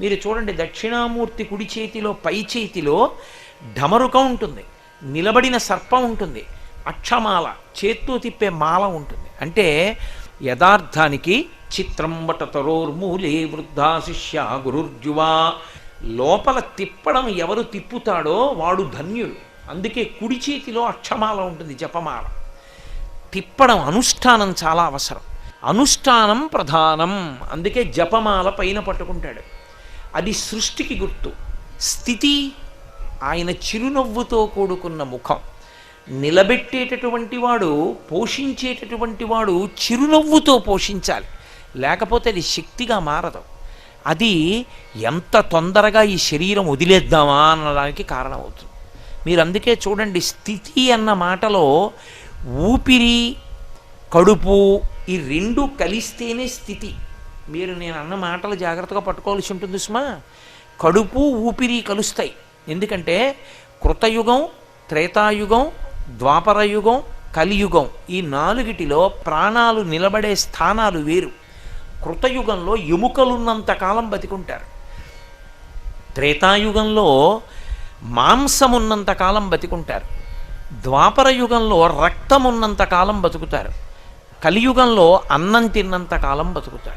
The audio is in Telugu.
మీరు చూడండి, దక్షిణామూర్తి కుడి చేతిలో పై చేతిలో ఢమరుకం ఉంటుంది, నిలబడిన సర్పం ఉంటుంది, అక్షమాల చేత్తో తిప్పే మాల ఉంటుంది. అంటే యథార్థానికి చిత్రం వటతరోర్మూలే వృద్ధా శిష్య గురుర్జువా, లోపల తిప్పడం ఎవరు తిప్పుతాడో వాడు ధన్యుడు. అందుకే కుడి చేతిలో అక్షమాల ఉంటుంది, జపమాల. తిప్పడం అనుష్ఠానం చాలా అవసరం, అనుష్ఠానం ప్రధానం. అందుకే జపమాల పైన పట్టుకుంటాడు. అది సృష్టికి గుర్తు. స్థితి ఆయన చిరునవ్వుతో కూడుకున్న ముఖం. నిలబెట్టేటటువంటి వాడు, పోషించేటటువంటి వాడు చిరునవ్వుతో పోషించాలి, లేకపోతే అది శక్తిగా మారదు. అది ఎంత తొందరగా ఈ శరీరం వదిలేద్దామా అనడానికి కారణమవుతుంది. మీరు అందుకే చూడండి, స్థితి అన్న మాటలో ఊపిరి కడుపు ఈ రెండు కలిస్తేనే స్థితి. మీరు నేను అన్న మాటలు జాగ్రత్తగా పట్టుకోవాల్సి ఉంటుంది సుమా. కడుపు ఊపిరి కలుస్తాయి. ఎందుకంటే కృతయుగం, త్రేతాయుగం, ద్వాపరయుగం, కలియుగం ఈ నాలుగిటిలో ప్రాణాలు నిలబడే స్థానాలు వేరు. కృతయుగంలో ఎముకలున్నంతకాలం బతికుంటారు, త్రేతాయుగంలో మాంసమున్నంతకాలం బతికుంటారు, ద్వాపరయుగంలో రక్తం ఉన్నంతకాలం బతుకుతారు, కలియుగంలో అన్నం తిన్నంతకాలం బతుకుతారు.